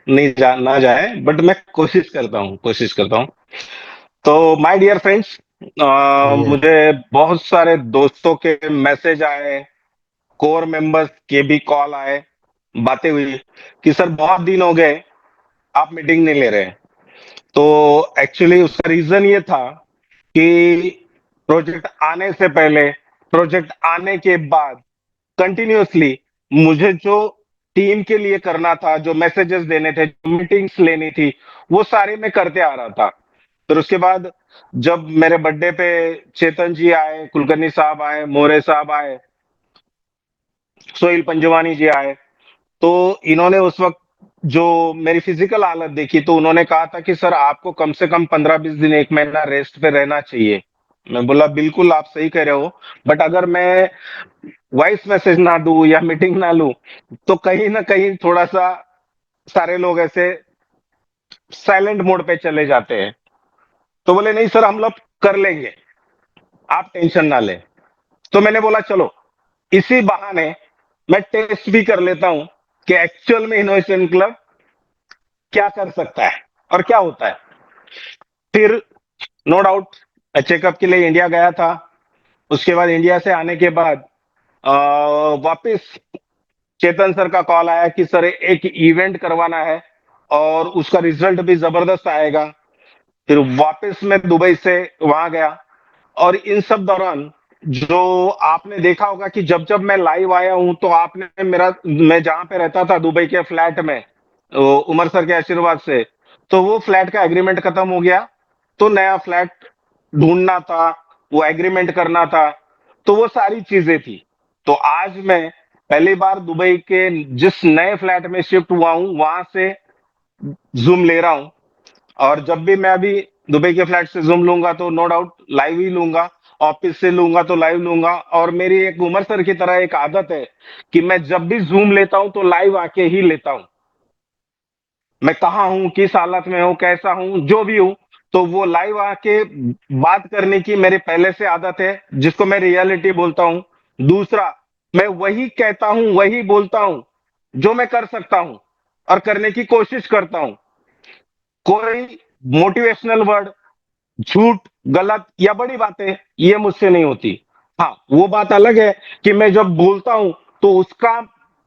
ना जाए, बट मैं कोशिश करता हूँ। तो माय डियर फ्रेंड्स, हाँ जी। मुझे बहुत सारे दोस्तों के मैसेज आए, कोर मेंबर्स के भी कॉल आए, बातें हुई कि सर बहुत दिन हो गए, आप मीटिंग नहीं ले रहे। तो एक्चुअली उसका रीजन ये था कि प्रोजेक्ट आने से पहले, प्रोजेक्ट आने के बाद कंटिन्यूअसली मुझे जो टीम के लिए करना था, जो मैसेजेस देने थे, जो मीटिंग्स लेनी थी, वो सारी मैं करते आ रहा था। फिर उसके बाद जब मेरे बर्थडे पे चेतन जी आए, कुलकर्णी साहब आए, मोरे साहब आए, सोहेल पंजवानी जी आए, तो इन्होंने उस वक्त जो मेरी फिजिकल हालत देखी, तो उन्होंने कहा था कि सर आपको कम से कम 15-20 दिन, 1 महीना रेस्ट पे रहना चाहिए। मैं बोला बिल्कुल आप सही कह रहे हो, बट अगर मैं वॉइस मैसेज ना दूं या मीटिंग ना लूं, तो कहीं ना कहीं थोड़ा सा सारे लोग ऐसे साइलेंट मोड पे चले जाते हैं। तो बोले नहीं सर, हम लोग कर लेंगे, आप टेंशन ना लें। तो मैंने बोला चलो इसी बहाने मैं टेस्ट भी कर लेता हूं कि एक्चुअल में इनोवेशन क्लब क्या कर सकता है और क्या होता है। फिर नो डाउट चेकअप के लिए इंडिया गया था। उसके बाद इंडिया से आने के बाद वापस चेतन सर का कॉल आया कि सर एक इवेंट करवाना है और उसका रिजल्ट भी जबरदस्त आएगा। फिर वापस मैं दुबई से वहां गया, और इन सब दौरान जो आपने देखा होगा कि जब जब मैं लाइव आया हूं, तो आपने मैं जहां पे रहता था दुबई के फ्लैट में, उमर सर के आशीर्वाद से, तो वो फ्लैट का एग्रीमेंट खत्म हो गया, तो नया फ्लैट ढूंढना था, वो एग्रीमेंट करना था, तो वो सारी चीजें थी। तो आज मैं पहली बार दुबई के जिस नए फ्लैट में शिफ्ट हुआ हूं, वहां से जूम ले रहा हूं। और जब भी मैं अभी दुबई के फ्लैट से जूम लूंगा, तो नो डाउट लाइव ही लूंगा, ऑफिस से लूंगा तो लाइव लूंगा। और मेरी एक उमर सर की तरह एक आदत है कि मैं जब भी जूम लेता हूं तो लाइव आके ही लेता हूं। मैं कहाँ हूं, किस हालत में हूं, कैसा हूं, जो भी हूं, तो वो लाइव आके बात करने की मेरे पहले से आदत है, जिसको मैं रियलिटी बोलता हूं। दूसरा, मैं वही कहता हूं, वही बोलता हूं जो मैं कर सकता हूं और करने की कोशिश करता हूं। कोई मोटिवेशनल वर्ड, झूठ, गलत या बड़ी बातें ये मुझसे नहीं होती। हाँ, वो बात अलग है कि मैं जब बोलता हूं तो उसका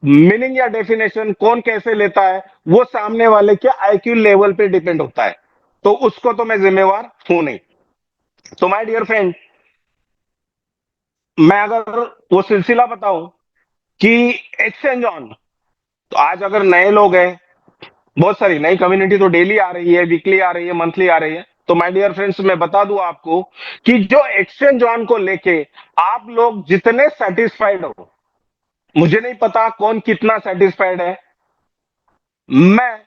मीनिंग या डेफिनेशन कौन कैसे लेता है, वो सामने वाले के आईक्यू लेवल पे डिपेंड होता है। तो उसको तो मैं जिम्मेवार हूं नहीं। तो माय डियर फ्रेंड, मैं अगर वो सिलसिला बताऊं कि एक्सचेंज ऑन, तो आज अगर नए लोग हैं, बहुत सारी नई कम्युनिटी तो डेली आ रही है, वीकली आ रही है, मंथली आ रही है। तो माय डियर फ्रेंड्स, मैं बता दूं आपको कि जो एक्सचेंज ऑन को लेके आप लोग जितने सेटिस्फाइड हो, मुझे नहीं पता कौन कितना सेटिस्फाइड है, मैं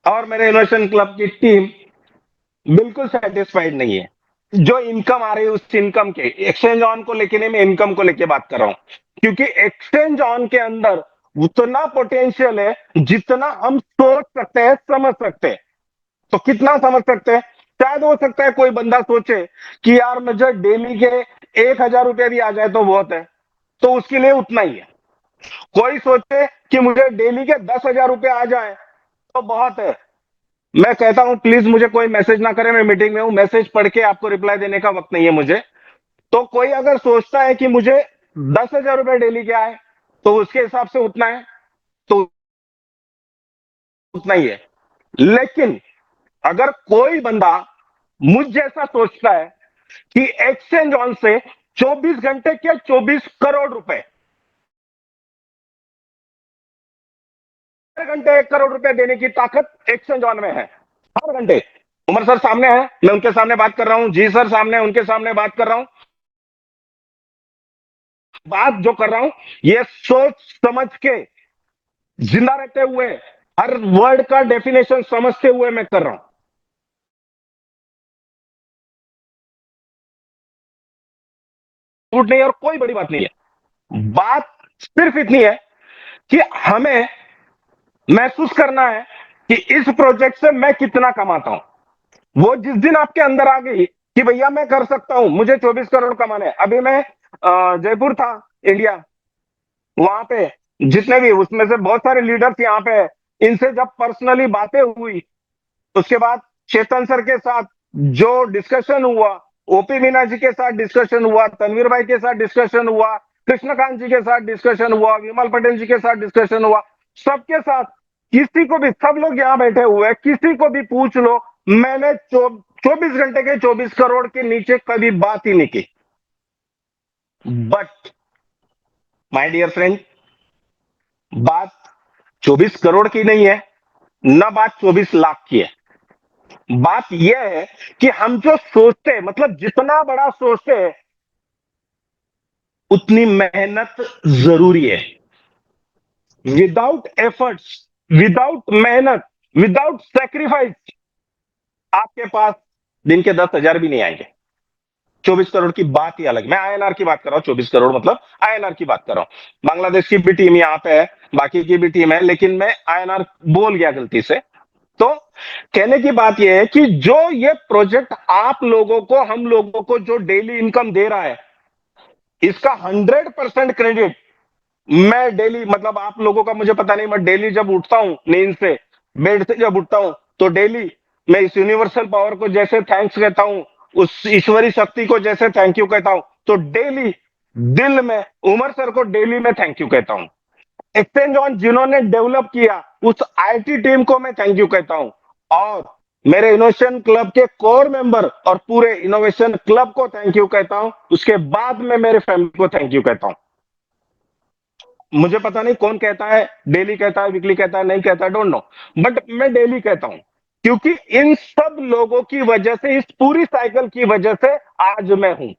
और मेरे इनोवेशन क्लब की टीम बिल्कुल सेटिस्फाइड नहीं है। जो इनकम आ रही है उस इनकम के, एक्सचेंज ऑन को लेके नहीं, मैं इनकम को लेके बात कर रहा हूं। क्योंकि एक्सचेंज ऑन के अंदर उतना पोटेंशियल है जितना हम सोच सकते हैं, समझ सकते हैं। तो कितना समझ सकते हैं? शायद हो सकता है कोई बंदा सोचे कि यार मुझे डेली के 1,000 रुपए भी आ जाए तो बहुत है, तो उसके लिए उतना ही है। कोई सोचे कि मुझे डेली के 10,000 रुपए आ जाए तो बहुत है। मैं कहता हूं प्लीज मुझे कोई मैसेज ना करे, मैं मीटिंग में हूं, मैसेज पढ़ के आपको रिप्लाई देने का वक्त नहीं है मुझे। तो कोई अगर सोचता है कि मुझे 10,000 रुपए डेली के आए, तो उसके हिसाब से उतना है, तो उतना ही है। लेकिन अगर कोई बंदा मुझ जैसा सोचता है कि एक्सचेंज ऑन से 24 घंटे के 24 करोड़ रुपए, हर घंटे 1 करोड़ रुपए देने की ताकत एक्सचेंज ऑन में है। हर घंटे उमर सर सामने है, मैं उनके सामने बात कर रहा हूं, जी सर सामने, उनके सामने बात कर रहा हूं। बात जो कर रहा हूं, ये सोच समझ के, जिंदा रहते हुए, हर वर्ड का डेफिनेशन समझते हुए मैं कर रहा हूं। झूठ नहीं और कोई बड़ी बात नहीं है। बात सिर्फ इतनी है कि हमें महसूस करना है कि इस प्रोजेक्ट से मैं कितना कमाता हूं। वो जिस दिन आपके अंदर आ गई कि भैया मैं कर सकता हूं, मुझे 24 करोड़ कमाने हैं। अभी मैं जयपुर था, इंडिया, वहां पे जितने भी उसमें से बहुत सारे लीडर्स यहाँ पे इनसे जब पर्सनली बातें हुई, उसके बाद चेतन सर के साथ जो डिस्कशन हुआ, ओपी मीना जी के साथ डिस्कशन हुआ, तनवीर भाई के साथ डिस्कशन हुआ, कृष्णकांत जी के साथ डिस्कशन हुआ, विमल पटेल जी के साथ डिस्कशन हुआ, सबके साथ, किसी को भी, सब लोग यहां बैठे हुए हैं, किसी को भी पूछ लो, मैंने 24 घंटे के 24 करोड़ के नीचे कभी बात ही नहीं की। बट माय डियर फ्रेंड, बात 24 करोड़ की नहीं है, ना बात 24 लाख की है। बात यह है कि हम जो सोचते हैं, मतलब जितना बड़ा सोचते हैं, उतनी मेहनत जरूरी है। विदाउट एफर्ट्स, विदाउट मेहनत, विदाउट सेक्रीफाइस, आपके पास दिन के 10,000 भी नहीं आएंगे। 24 करोड़ की बात ही अलग। मैं आईएनआर की बात कर रहा हूं, 24 करोड़ मतलब आईएनआर की बात कर रहा हूं। बांग्लादेश की भी टीम यहाँ पे है, बाकी की भी टीम है, लेकिन मैं आईएनआर बोल गया गलती से। तो कहने की बात यह है कि जो ये प्रोजेक्ट आप लोगों को, हम लोगों को जो डेली इनकम दे रहा है, इसका 100% क्रेडिट मैं डेली, मतलब आप लोगों का मुझे पता नहीं, मैं डेली जब उठता हूं नींद से, बेड से जब उठता हूं, तो डेली मैं इस यूनिवर्सल पावर को जैसे थैंक्स कहता हूं, उस ईश्वरी शक्ति को जैसे थैंक यू कहता हूं, तो डेली दिल में उमर सर को डेली मैं थैंक यू कहता हूं। एक्सचेंज ऑन जिन्होंने डेवलप किया, उस आईटी टीम को मैं थैंक यू कहता हूं, और मेरे इनोवेशन क्लब के कोर मेंबर और पूरे इनोवेशन क्लब को थैंक यू कहता हूं। उसके बाद में मेरे फैमिली को थैंक यू कहता हूं। मुझे पता नहीं कौन कहता है, डेली कहता है, वीकली कहता है, नहीं कहता है, डोंट नो, बट मैं डेली कहता हूं, क्योंकि इन सब लोगों की वजह से, इस पूरी साइकिल की वजह से आज मैं हूं।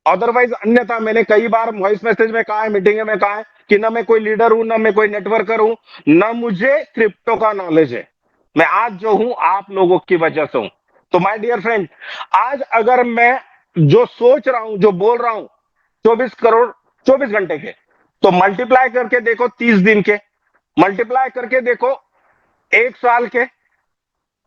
अदरवाइज अन्यथा मैंने कई बार वॉइस मैसेज में कहा है, मीटिंग में कहा है कि ना मैं कोई लीडर हूं, ना मैं कोई नेटवर्कर हूं, ना मुझे क्रिप्टो का नॉलेज है। मैं आज जो हूं आप लोगों की वजह से हूं। तो माय डियर फ्रेंड, आज अगर मैं जो सोच रहा हूं, जो बोल रहा हूं, 24 करोड़ 24 घंटे के, तो मल्टीप्लाई करके देखो 30 दिन के, मल्टीप्लाई करके देखो 1 साल के,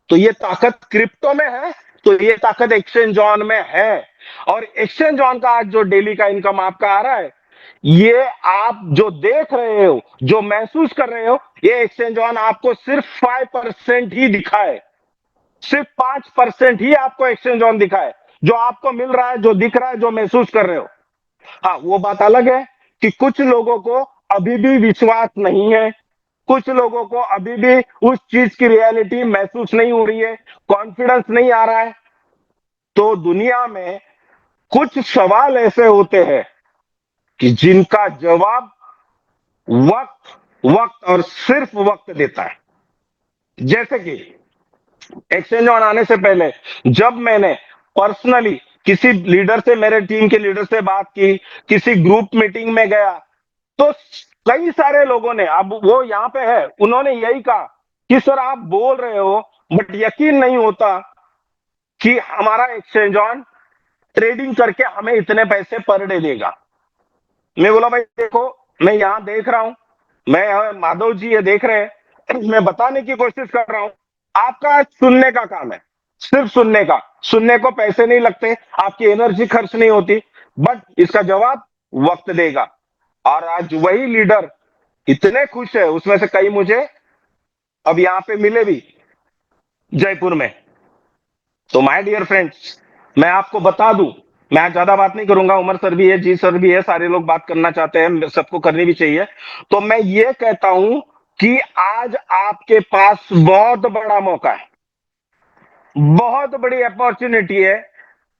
तो ये ताकत क्रिप्टो में है, तो ये ताकत एक्सचेंज ऑन में है। और एक्सचेंज ऑन का आज जो डेली का इनकम आपका आ रहा है, ये आप जो देख रहे हो, जो महसूस कर रहे हो, ये एक्सचेंज ऑन आपको सिर्फ 5% ही दिखाए, सिर्फ 5% ही आपको एक्सचेंज ऑन दिखाए, जो आपको मिल रहा है, जो दिख रहा है, जो महसूस कर रहे हो। हाँ, वो बात अलग है कि कुछ लोगों को अभी भी विश्वास नहीं है, कुछ लोगों को अभी भी उस चीज की रियलिटी महसूस नहीं हो रही है, कॉन्फिडेंस नहीं आ रहा है। तो दुनिया में कुछ सवाल ऐसे होते हैं कि जिनका जवाब वक्त, वक्त और सिर्फ वक्त देता है। जैसे कि एक्सचेंज ऑन आने से पहले जब मैंने पर्सनली किसी लीडर से, मेरे टीम के लीडर से बात की, किसी ग्रुप मीटिंग में गया, तो कई सारे लोगों ने, अब वो यहां पे है, उन्होंने यही कहा कि सर आप बोल रहे हो, बट यकीन नहीं होता कि हमारा एक्सचेंज ऑन ट्रेडिंग करके हमें इतने पैसे पर डे देगा। मैं बोला भाई देखो, मैं यहां देख रहा हूं, मैं, माधव जी ये देख रहे हैं, मैं बताने की कोशिश कर रहा हूं, आपका सुनने का काम है, सिर्फ सुनने का, सुनने को पैसे नहीं लगते, आपकी एनर्जी खर्च नहीं होती, बट इसका जवाब वक्त देगा। और आज वही लीडर इतने खुश है, उसमें से कई मुझे अब यहां पे मिले भी जयपुर में। तो माय डियर फ्रेंड्स, मैं आपको बता दूं, मैं आज ज्यादा बात नहीं करूंगा, उमर सर भी है, जी सर भी है, सारे लोग बात करना चाहते हैं, सबको करनी भी चाहिए। तो मैं ये कहता हूं कि आज आपके पास बहुत बड़ा मौका है, बहुत बड़ी अपॉर्चुनिटी है।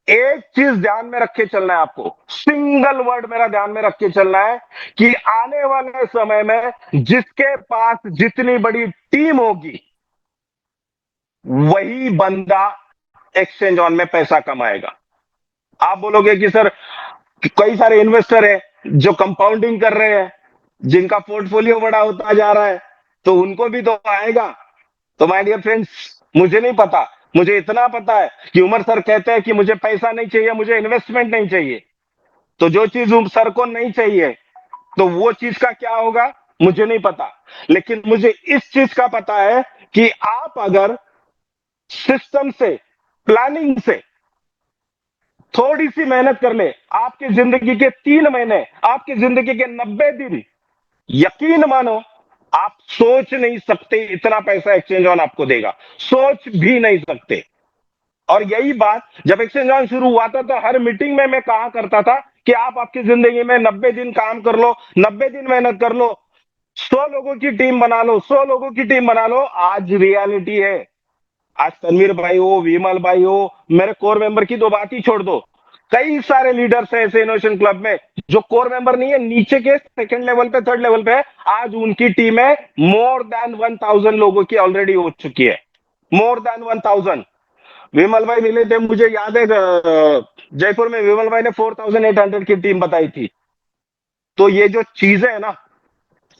एक चीज ध्यान में रख के चलना है आपको, सिंगल वर्ड मेरा ध्यान में रख के चलना है कि आने वाले समय में जिसके पास जितनी बड़ी टीम होगी, वही बंदा एक्सचेंज ऑन में पैसा कमाएगा। आप बोलोगे कि सर कई सारे इन्वेस्टर हैं जो कंपाउंडिंग कर रहे हैं, जिनका पोर्टफोलियो बड़ा होता जा रहा है, तो उनको भी तो आएगा। तो माय डियर फ्रेंड्स, मुझे नहीं पता, मुझे इतना पता है कि उमर सर कहते हैं कि मुझे पैसा नहीं चाहिए, मुझे इन्वेस्टमेंट नहीं चाहिए। तो जो चीज सर को नहीं चाहिए, तो वो चीज का क्या होगा मुझे नहीं पता, लेकिन मुझे इस चीज का पता है कि आप अगर सिस्टम से, प्लानिंग से थोड़ी सी मेहनत कर ले, आपकी जिंदगी के 3 महीने, आपकी जिंदगी के 90 दिन, यकीन मानो आप सोच नहीं सकते इतना पैसा एक्सचेंज ऑन आपको देगा, सोच भी नहीं सकते। और यही बात जब एक्सचेंज ऑन शुरू हुआ था तो हर मीटिंग में मैं कहा करता था कि आप आपकी जिंदगी में 90 दिन काम कर लो, 90 दिन मेहनत कर लो, 100 लोगों की टीम बना लो, 100 लोगों की टीम बना लो। आज रियलिटी है, आज तनवीर भाई हो, विमल भाई हो, मेरे कोर मेंबर की तो बात ही छोड़ दो, कई सारे लीडर्स हैं ऐसे इनोवेशन क्लब में जो कोर मेंबर नहीं है, नीचे के सेकंड लेवल पे, थर्ड लेवल पे है। आज उनकी टीम है मोर देन 1000 लोगों की ऑलरेडी हो चुकी है, मोर देन 1000। विमल भाई मिले थे, मुझे याद है जयपुर में विमल भाई ने 4800 की टीम बताई थी। तो ये जो चीजें है ना,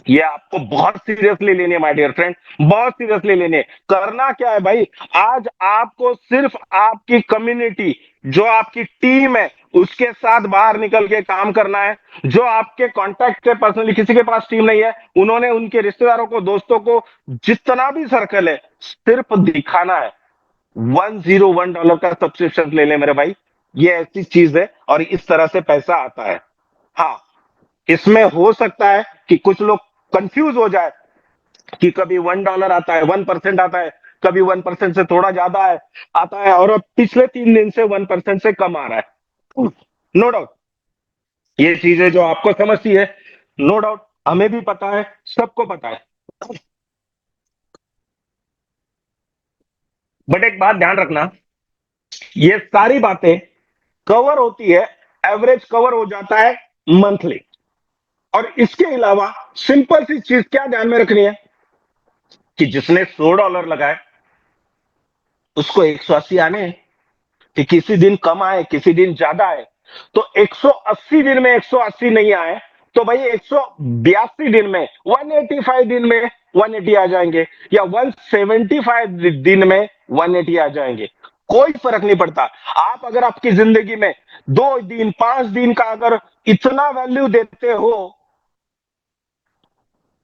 ये आपको बहुत सीरियसली लेनी है माय डियर फ्रेंड, बहुत सीरियसली लेनी है। करना क्या है भाई, आज आपको सिर्फ आपकी कम्युनिटी, जो आपकी टीम है, उसके साथ बाहर निकल के काम करना है। जो आपके कांटेक्ट है पर्सनली, किसी के पास टीम नहीं है, उन्होंने उनके रिश्तेदारों को, दोस्तों को, जितना भी सर्कल है, सिर्फ दिखाना है। $101 का सब्सक्रिप्शन ले ले मेरे भाई, ये ऐसी चीज है और इस तरह से पैसा आता है। हाँ, इसमें हो सकता है कि कुछ लोग कंफ्यूज हो जाए कि कभी $1 आता है, 1% आता है, कभी 1% से थोड़ा ज्यादा है आता है, और अब पिछले 3 दिन से 1% से कम आ रहा है। नो डाउट, ये चीजें जो आपको समझती है, नो डाउट हमें भी पता है, सबको पता है। बट एक बात ध्यान रखना, ये सारी बातें कवर होती है, एवरेज कवर हो जाता है मंथली। और इसके अलावा सिंपल सी चीज क्या ध्यान में रखनी है कि जिसने $100 लगाए उसको 180 आने हैं, कि किसी दिन कम आए, किसी दिन ज्यादा आए। तो 180 दिन में 180 नहीं आए तो भाई 182 दिन में, 185 दिन में 180 आ जाएंगे, या 175 दिन में 180 आ जाएंगे, कोई फर्क नहीं पड़ता। आप अगर आपकी जिंदगी में 2 दिन, 5 दिन का अगर इतना वैल्यू देते हो,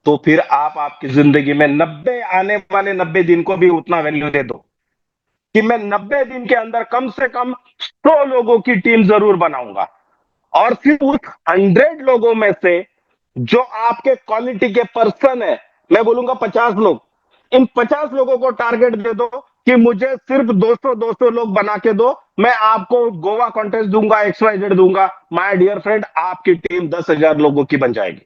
तो फिर आप आपकी जिंदगी में 90 आने वाले 90 दिन को भी उतना वैल्यू दे दो कि मैं 90 दिन के अंदर कम से कम 100 लोगों की टीम जरूर बनाऊंगा। और फिर उस 100 लोगों में से जो आपके क्वालिटी के पर्सन है, मैं बोलूंगा 50 लोग, इन 50 लोगों को टारगेट दे दो कि मुझे सिर्फ 200 200 लोग बना के दो, मैं आपको गोवा कॉन्टेस्ट दूंगा, XYZ दूंगा। माय डियर फ्रेंड, आपकी टीम 10,000 लोगों की बन जाएगी,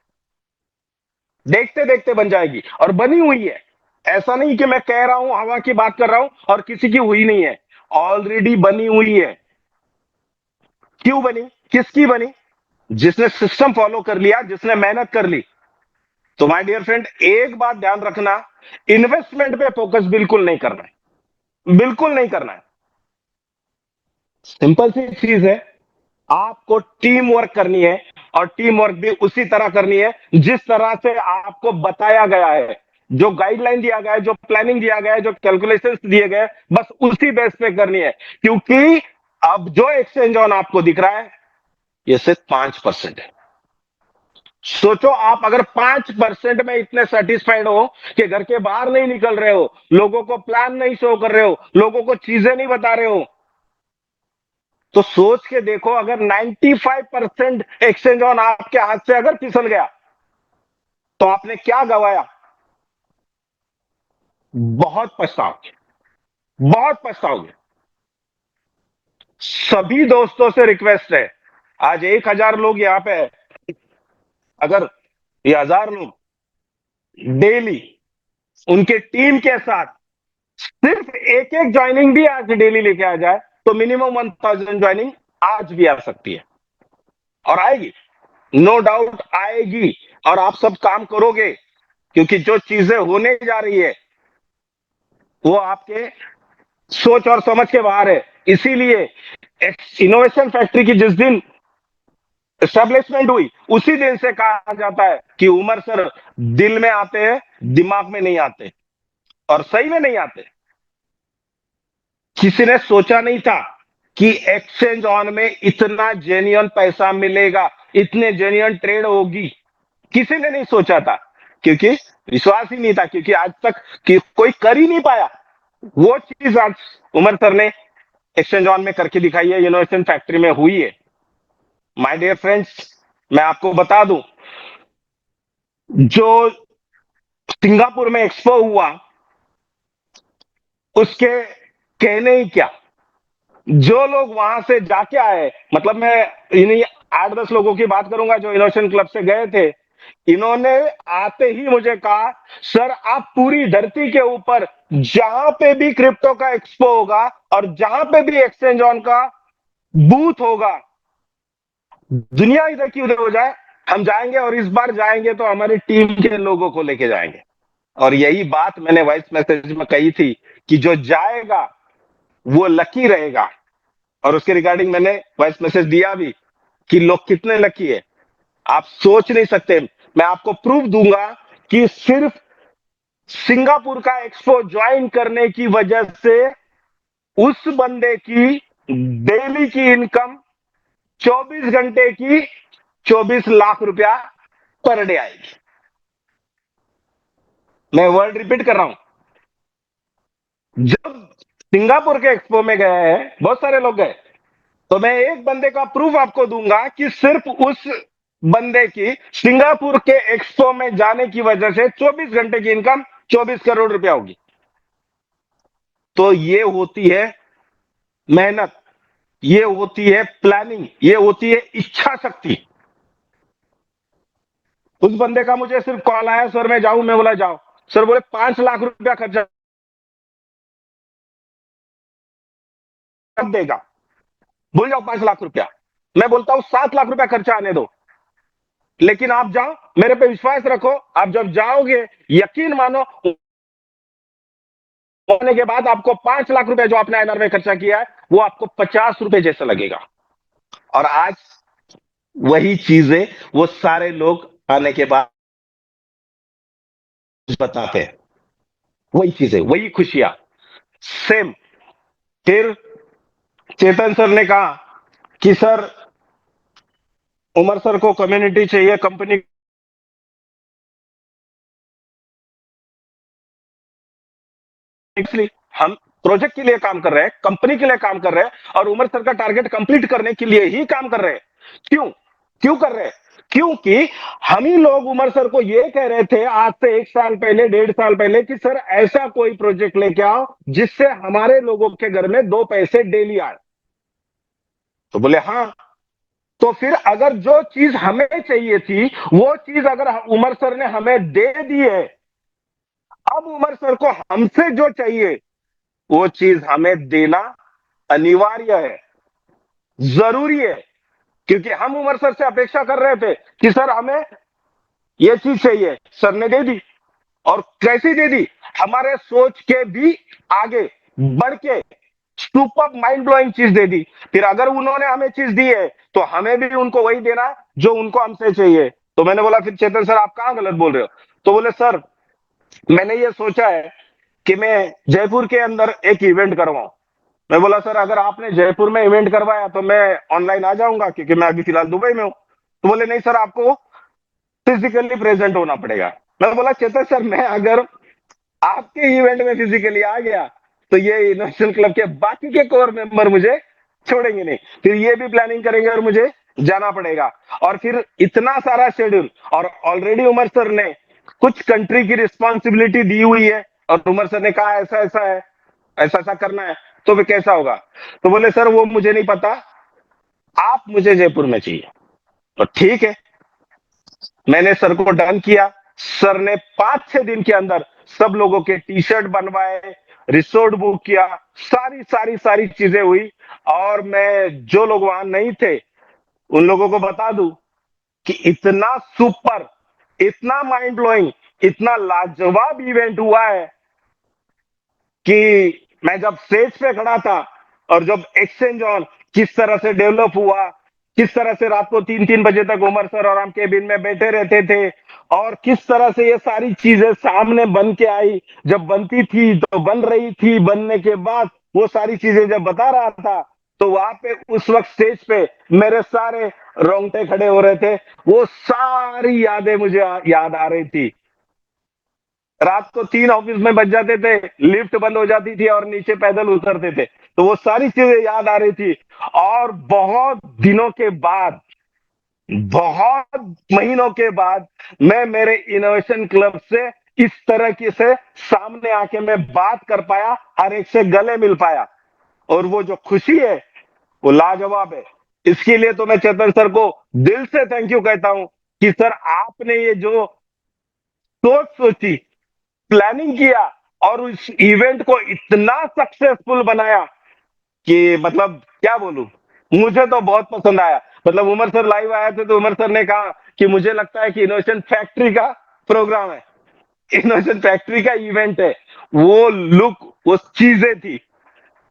देखते देखते बन जाएगी, और बनी हुई है। ऐसा नहीं कि मैं कह रहा हूं, हवा की बात कर रहा हूं और किसी की हुई नहीं है, ऑलरेडी बनी हुई है। क्यों बनी, किसकी बनी? जिसने सिस्टम फॉलो कर लिया, जिसने मेहनत कर ली। तो माय डियर फ्रेंड, एक बात ध्यान रखना, इन्वेस्टमेंट पे फोकस बिल्कुल नहीं करना है, बिल्कुल नहीं करना है। सिंपल सी चीज है, आपको टीम वर्क करनी है, और टीम वर्क भी उसी तरह करनी है जिस तरह से आपको बताया गया है, जो गाइडलाइन दिया गया है, जो प्लानिंग दिया गया है, जो कैलकुलेशंस दिए गए, बस उसी बेस पे करनी है। क्योंकि अब जो एक्सचेंज ऑन आपको दिख रहा है, ये सिर्फ 5% है। सोचो, आप अगर 5% में इतने सेटिस्फाइड हो कि घर के बाहर नहीं निकल रहे हो, लोगों को प्लान नहीं शो कर रहे हो, लोगों को चीजें नहीं बता रहे हो, तो सोच के देखो, अगर 95% एक्सचेंज ऑन आपके हाथ से अगर फिसल गया तो आपने क्या गवाया? बहुत पछताओगे, बहुत पछताओगे। सभी दोस्तों से रिक्वेस्ट है, आज 1000 लोग यहां पे है, अगर ये 1000 लोग डेली उनके टीम के साथ सिर्फ एक एक ज्वाइनिंग भी आज डेली लेके आ जाए, तो मिनिमम 1000 ज्वाइनिंग आज भी आ सकती है, और आएगी, नो डाउट आएगी। और आप सब काम करोगे, क्योंकि जो चीजें होने जा रही है वो आपके सोच और समझ के बाहर है। इसीलिए इनोवेशन फैक्ट्री की जिस दिन एस्टेब्लिशमेंट हुई, उसी दिन से कहा जाता है कि उमर सर दिल में आते हैं, दिमाग में नहीं आते, और सही में नहीं आते। किसी ने सोचा नहीं था कि एक्सचेंज ऑन में इतना जेन्युइन पैसा मिलेगा, इतने जेन्युइन ट्रेड होगी, किसी ने नहीं सोचा था, क्योंकि विश्वास ही नहीं था, क्योंकि आज तक कि कोई कर ही नहीं पाया। वो चीज आज उमर सर ने एक्सचेंज ऑन में करके दिखाई है, इनोवेशन फैक्ट्री में हुई है। माय डियर फ्रेंड्स, मैं आपको बता दूं, जो सिंगापुर में एक्सपो हुआ, उसके कहने ही क्या। जो लोग वहां से जाके आए, मतलब मैं इन्हीं 8-10 लोगों की बात करूंगा जो इनोवेशन क्लब से गए थे। इन्होंने आते ही मुझे कहा, सर आप पूरी धरती के ऊपर जहां पे भी क्रिप्टो का एक्सपो होगा और जहां पे भी एक्सचेंज ऑन का बूथ होगा, दुनिया इधर की उधर हो जाए, हम जाएंगे और इस बार जाएंगे तो हमारी टीम के लोगों को लेके जाएंगे। और यही बात मैंने वॉइस मैसेज में कही थी कि जो जाएगा वो लकी रहेगा। और उसके रिगार्डिंग मैंने वॉइस मैसेज दिया भी कि लोग कितने लकी है, आप सोच नहीं सकते। मैं आपको प्रूफ दूंगा कि सिर्फ सिंगापुर का एक्सपो ज्वाइन करने की वजह से उस बंदे की डेली की इनकम 24 घंटे की 24 लाख रुपया पर डे आएगी। मैं वर्ड रिपीट कर रहा हूं। जब सिंगापुर के एक्सपो में गए हैं, बहुत सारे लोग गए, तो मैं एक बंदे का प्रूफ आपको दूंगा कि सिर्फ उस बंदे की सिंगापुर के एक्सपो में जाने की वजह से 24 घंटे की इनकम 24 करोड़ रुपया होगी। तो ये होती है मेहनत, ये होती है प्लानिंग, ये होती है इच्छा शक्ति। उस बंदे का मुझे सिर्फ कॉल आया, सर मैं जाऊं, मैं बोला जाओ। सर बोले 5 लाख रुपया खर्चा कब देगा, भूल जाओ 5 लाख रुपया। मैं बोलता हूं 7 लाख रुपया खर्चा आने दो, लेकिन आप जाओ, मेरे पे विश्वास रखो। आप जब जाओगे, यकीन मानो, होने के बाद आपको 5 लाख रुपया जो आपने आईएनआर में खर्चा किया है वो आपको 50 रुपए जैसा लगेगा। और आज वही चीजें वो सारे लोग आने के बाद बताते हैं, वही चीजें, वही खुशियां सेम। फिर चेतन सर ने कहा कि सर उमर सर को कम्युनिटी चाहिए, कंपनी इसलिए हम प्रोजेक्ट के लिए काम कर रहे हैं, कंपनी के लिए काम कर रहे हैं और उमर सर का टारगेट कंप्लीट करने के लिए ही काम कर रहे हैं। क्यों क्यों कर रहे हैं? क्योंकि हम ही लोग उमर सर को ये कह रहे थे आज से 1 साल पहले, 1.5 साल पहले, कि सर ऐसा कोई प्रोजेक्ट लेके आओ जिससे हमारे लोगों के घर में 2 पैसे डेली आए। तो बोले हाँ। तो फिर अगर जो चीज हमें चाहिए थी वो चीज अगर उमर सर ने हमें दे दी है, अब उमर सर को हमसे जो चाहिए वो चीज हमें देना अनिवार्य है, जरूरी है। क्योंकि हम उमर सर से अपेक्षा कर रहे थे कि सर हमें ये चीज चाहिए, सर ने दे दी। और कैसी दे दी? हमारे सोच के भी आगे बढ़ के सुपर माइंड ब्लोइंग चीज दे दी। फिर अगर उन्होंने हमें चीज दी है तो हमें भी उनको वही देना जो उनको हमसे चाहिए। तो मैंने बोला फिर चेतन सर आप कहां गलत बोल रहे हो? तो बोले सर मैंने ये सोचा है कि मैं जयपुर के अंदर एक इवेंट करवाऊं। मैं बोला सर अगर आपने जयपुर में इवेंट करवाया तो मैं ऑनलाइन आ जाऊंगा क्योंकि मैं अभी फिलहाल दुबई में हूं। तो बोले नहीं सर आपको फिजिकली प्रेजेंट होना पड़ेगा। मैं बोला चेतन सर मैं अगर आपके इवेंट में फिजिकली आ गया तो ये इनोवेशन क्लब के बाकी के कोर मेंबर मुझे छोड़ेंगे नहीं, फिर ये भी प्लानिंग करेंगे और मुझे जाना पड़ेगा। और फिर इतना सारा शेड्यूल, और ऑलरेडी उमर सर ने कुछ कंट्री की रिस्पॉन्सिबिलिटी दी हुई है और उमर सर ने कहा ऐसा ऐसा है, ऐसा ऐसा करना है, तो फिर कैसा होगा? तो बोले सर वो मुझे नहीं पता, आप मुझे जयपुर में चाहिए। तो ठीक है, मैंने सर को डन किया। सर ने 5-6 दिन के अंदर सब लोगों के टी शर्ट बनवाए, रिसोर्ट बुक किया, सारी सारी सारी चीजें हुई। और मैं जो लोग वहां नहीं थे उन लोगों को बता दूं कि इतना सुपर, इतना माइंड ब्लोइंग, इतना लाजवाब इवेंट हुआ है कि मैं जब स्टेज पे खड़ा था और जब एक्सचेंज ऑन किस तरह से डेवलप हुआ, किस तरह से रात को 3-3 बजे तक उमर सर और हम केबिन में बैठे रहते थे, और किस तरह से ये सारी चीजें सामने बन के आई, जब बनती थी तो बन रही थी, बनने के बाद वो सारी चीजें जब बता रहा था, तो वहां पे उस वक्त स्टेज पे मेरे सारे रोंगटे खड़े हो रहे थे। वो सारी यादें मुझे याद आ रही थी। रात को 3 ऑफिस में बच जाते थे, लिफ्ट बंद हो जाती थी और नीचे पैदल उतरते थे, तो वो सारी चीजें याद आ रही थी। और बहुत दिनों के बाद, बहुत महीनों के बाद मैं मेरे इनोवेशन क्लब से इस तरह की से सामने आके मैं बात कर पाया, हर एक से गले मिल पाया, और वो जो खुशी है वो लाजवाब है। इसके लिए तो मैं चेतन सर को दिल से थैंक यू कहता हूं कि सर आपने ये जो सोच सोची, प्लानिंग किया और उस इवेंट को इतना सक्सेसफुल बनाया कि मतलब क्या बोलूं, मुझे तो बहुत पसंद आया। मतलब उमर सर लाइव आए थे तो उमर सर ने कहा कि मुझे लगता है कि इनोवेशन फैक्ट्री का प्रोग्राम है, इनोवेशन फैक्ट्री का इवेंट है। वो लुक, वो चीजें थी,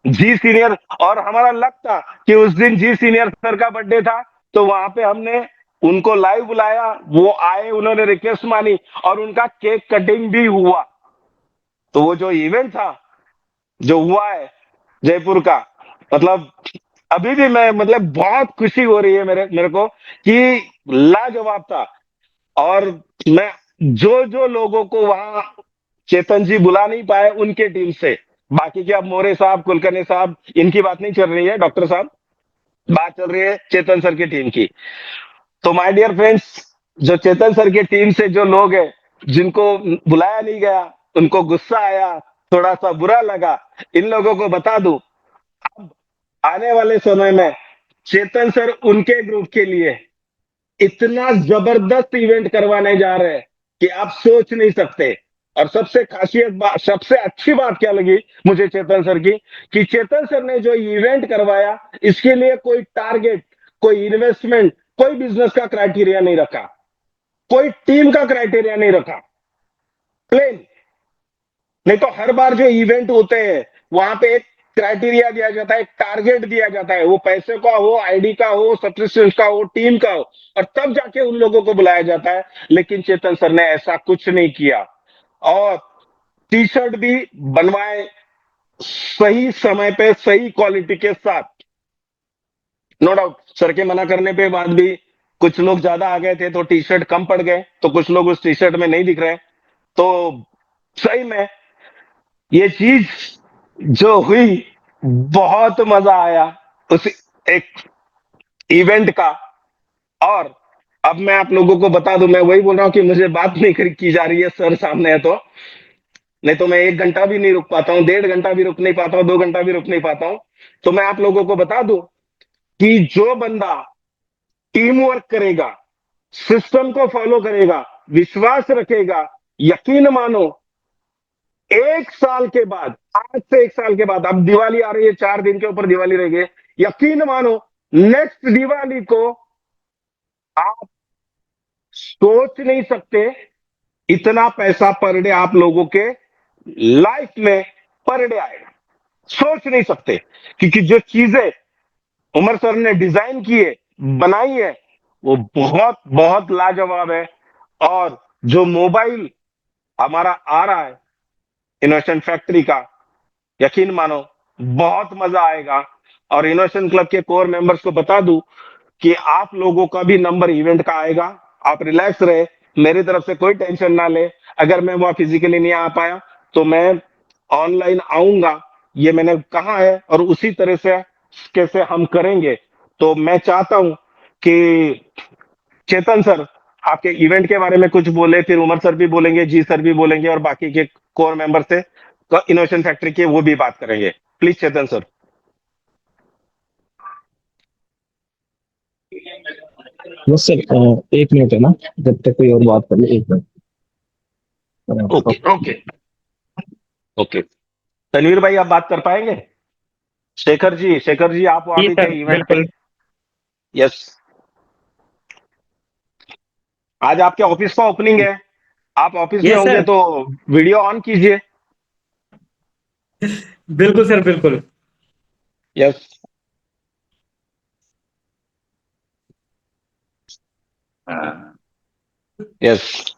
जी सीनियर, और हमारा लक था कि उस दिन जी सीनियर सर का बर्थडे था, तो वहां पे हमने उनको लाइव बुलाया, वो आए, उन्होंने रिक्वेस्ट मानी और उनका केक कटिंग भी हुआ। तो वो जो इवेंट था, जो हुआ है जयपुर का, मतलब अभी भी मैं, मतलब बहुत खुशी हो रही है मेरे मेरे को कि लाजवाब था। और मैं जो जो लोगों को वहां चेतन जी बुला नहीं पाए उनके टीम से, बाकी के अब मोरे साहब, कुलकर्णी साहब, इनकी बात नहीं चल रही है, डॉक्टर साहब, बात चल रही है चेतन सर की टीम की। तो माय डियर फ्रेंड्स, जो चेतन सर की टीम से जो लोग हैं, जिनको बुलाया नहीं गया, उनको गुस्सा आया, थोड़ा सा बुरा लगा, इन लोगों को बता दूं, अब आने वाले समय में चेतन सर उनके ग्रुप के लिए इतना जबरदस्त इवेंट करवाने जा रहे हैं कि आप सोच नहीं सकते। और सबसे खासियत बात, सबसे अच्छी बात क्या लगी मुझे चेतन सर की, कि चेतन सर ने जो इवेंट करवाया, इसके लिए कोई टारगेट, कोई इन्वेस्टमेंट, कोई बिजनेस का क्राइटेरिया नहीं रखा, कोई टीम का क्राइटेरिया नहीं रखा, प्लेन। नहीं तो हर बार जो इवेंट होते हैं वहां पे एक क्राइटेरिया दिया जाता है, एक टारगेट दिया जाता है, वो पैसे का हो, आईडी का हो, सब्सक्रिप्शन का हो, टीम का हो, और तब जाके उन लोगों को बुलाया जाता है। लेकिन चेतन सर ने ऐसा कुछ नहीं किया, और टी शर्ट भी बनवाए सही समय पे, सही क्वालिटी के साथ। नो डाउट सर के मना करने पे बाद भी कुछ लोग ज्यादा आ गए थे तो टी शर्ट कम पड़ गए, तो कुछ लोग उस टी शर्ट में नहीं दिख रहे। तो सही में ये चीज जो हुई, बहुत मजा आया उस एक इवेंट का। और अब मैं आप लोगों को बता दूं, मैं वही बोल रहा हूं कि मुझे बात नहीं की जा रही है, सर सामने है तो, नहीं तो मैं 1 घंटा भी नहीं रुक पाता हूं, 1.5 घंटा भी रुक नहीं पाता हूं, 2 घंटा भी रुक नहीं पाता हूं। तो मैं आप लोगों को बता दूं कि जो बंदा टीम वर्क करेगा, सिस्टम को फॉलो करेगा, विश्वास रखेगा, यकीन मानो 1 साल के बाद, आज से 1 साल के बाद, अब दिवाली आ रही है, 4 दिन के ऊपर दिवाली रह गई, यकीन मानो नेक्स्ट दिवाली को आप सोच नहीं सकते इतना पैसा पर डे आप लोगों के लाइफ में पर डे आएगा, सोच नहीं सकते। क्योंकि जो चीजें उमर सर ने डिजाइन की है, बनाई है, वो बहुत बहुत लाजवाब है। और जो मोबाइल हमारा आ रहा है इनोवेशन फैक्ट्री का, यकीन मानो बहुत मजा आएगा। और इनोवेशन क्लब के कोर मेंबर्स को बता दूं कि आप लोगों का भी नंबर इवेंट का आएगा, आप रिलैक्स रहे, मेरी तरफ से कोई टेंशन ना ले। अगर मैं वहां फिजिकली नहीं आ पाया तो मैं ऑनलाइन आऊंगा, ये मैंने कहा है, और उसी तरह से कैसे हम करेंगे। तो मैं चाहता हूं कि चेतन सर आपके इवेंट के बारे में कुछ बोले, फिर उमर सर भी बोलेंगे, जी सर भी बोलेंगे, और बाकी के कोर मेंबर से इनोवेशन फैक्ट्री के वो भी बात करेंगे। Please Chetan sir. बस सर, 1 मिनट है ना, जब तक कोई और बात कर ले, 1 minute. Okay okay okay. Tanveer भाई आप बात कर पाएंगे? शेखर जी आप वहां जी भी सर, थे इवेंट पे? बिल्कुल। यस। आज आपके ऑफिस का ओपनिंग है, आप ऑफिस में यस होंगे सर। तो वीडियो ऑन कीजिए। बिल्कुल सर, बिल्कुल। यस। हाँ। यस।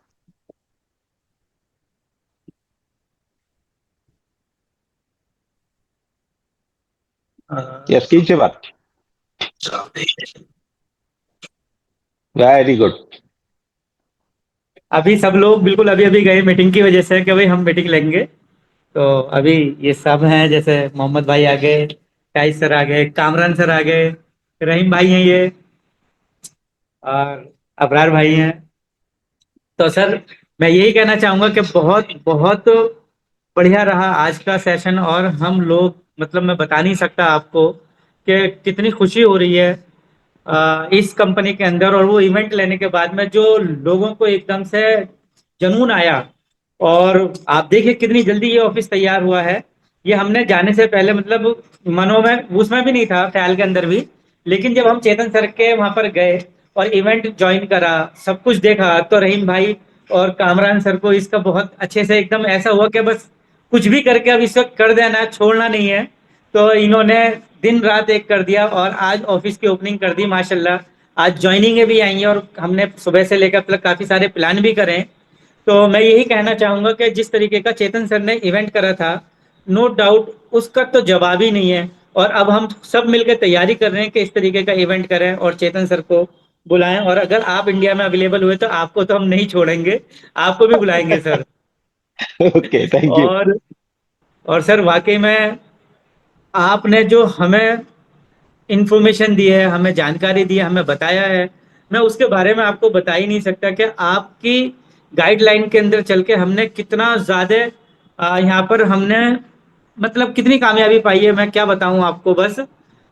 यस कीजिए बात। Very good. अभी सब लोग बिल्कुल अभी अभी गए मीटिंग की वजह से कि भाई हम मीटिंग लेंगे। तो अभी ये सब हैं, जैसे मोहम्मद भाई आ गए, काइस सर आ गए, कामरान सर आ गए, रहीम भाई हैं ये, और अबरार भाई हैं। तो सर मैं यही कहना चाहूंगा कि बहुत बहुत बढ़िया रहा आज का सेशन। और हम लोग मतलब मैं बता नहीं सकता आपको कि कितनी खुशी हो रही है इस कंपनी के अंदर। और वो इवेंट लेने के बाद में जो लोगों को एकदम से जुनून आया। और आप देखिए कितनी जल्दी ये ऑफिस तैयार हुआ है। ये हमने जाने से पहले मतलब मनों में उसमें भी नहीं था, ख्याल के अंदर भी। लेकिन जब हम चेतन सर के वहां पर गए और इवेंट ज्वाइन करा, सब कुछ देखा, तो रहीम भाई और कामरान सर को इसका बहुत अच्छे से एकदम ऐसा हुआ कि बस कुछ भी करके अब इसको कर देना है, छोड़ना नहीं है। तो इन्होंने दिन रात एक कर दिया और आज ऑफिस की ओपनिंग कर दी माशाल्लाह। आज ज्वाइनिंग भी आई हैं और हमने सुबह से लेकर मतलब काफी सारे प्लान भी करे हैं। तो मैं यही कहना चाहूंगा कि जिस तरीके का चेतन सर ने इवेंट करा था, नो डाउट उसका तो जवाब ही नहीं है। और अब हम सब मिलकर तैयारी कर रहे हैं कि इस तरीके का इवेंट करें और चेतन सर को बुलाएं। और अगर आप इंडिया में अवेलेबल हुए तो आपको तो हम नहीं छोड़ेंगे, आपको भी बुलाएंगे सर। Okay, thank you. और और सर वाकई में आपने जो हमें इंफॉर्मेशन दी है, हमें जानकारी दी है, हमें बताया है, मैं उसके बारे में आपको बता ही नहीं सकता कि आपकी गाइडलाइन के अंदर चल के हमने कितना ज्यादा यहाँ पर हमने मतलब कितनी कामयाबी पाई है, मैं क्या बताऊं आपको बस।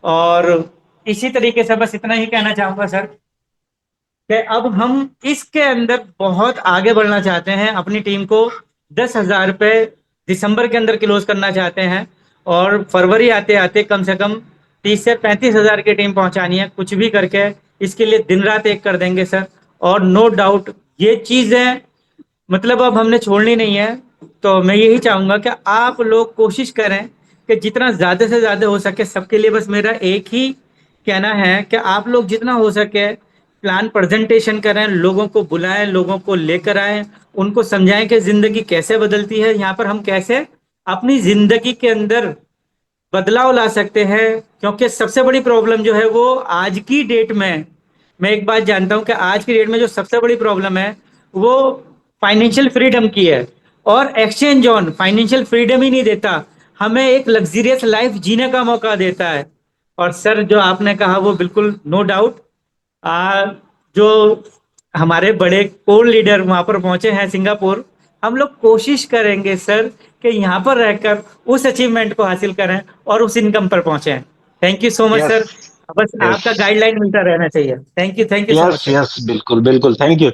और इसी तरीके से बस इतना ही कहना चाहूंगा सर कि अब हम इसके अंदर बहुत आगे बढ़ना चाहते हैं। अपनी टीम को 10,000 रुपये दिसंबर के अंदर क्लोज करना चाहते हैं। और फरवरी आते आते कम से कम 30 से 35 हजार की टीम पहुंचानी है, कुछ भी करके इसके लिए दिन रात एक कर देंगे सर। और नो डाउट ये चीजें मतलब अब हमने छोड़नी नहीं है। तो मैं यही चाहूंगा कि आप लोग कोशिश करें कि जितना ज्यादा से ज्यादा हो सके सबके लिए। बस मेरा एक ही कहना है कि आप लोग जितना हो सके प्लान प्रेजेंटेशन करें, लोगों को बुलाएं, लोगों को लेकर आएं, उनको समझाएं कि जिंदगी कैसे बदलती है, यहाँ पर हम कैसे अपनी जिंदगी के अंदर बदलाव ला सकते हैं। क्योंकि सबसे बड़ी प्रॉब्लम जो है वो आज की डेट में, मैं एक बात जानता हूं कि आज की डेट में जो सबसे बड़ी प्रॉब्लम है वो फाइनेंशियल फ्रीडम की है। और एक्सचेंज ऑन फाइनेंशियल फ्रीडम ही नहीं देता, हमें एक लग्जरियस लाइफ जीने का मौका देता है। और सर जो आपने कहा वो बिल्कुल नो डाउट। आ, जो हमारे बड़े कोर लीडर वहां पर पहुंचे हैं सिंगापुर, हम लोग कोशिश करेंगे सर कि यहाँ पर रहकर उस अचीवमेंट को हासिल करें और उस इनकम पर पहुंचे। Thank you so much yes, sir. बस यस, आपका गाइडलाइन मिलता रहना चाहिए। Thank you so yes, much sir. Yes, बिल्कुल, बिल्कुल, थैंक यू।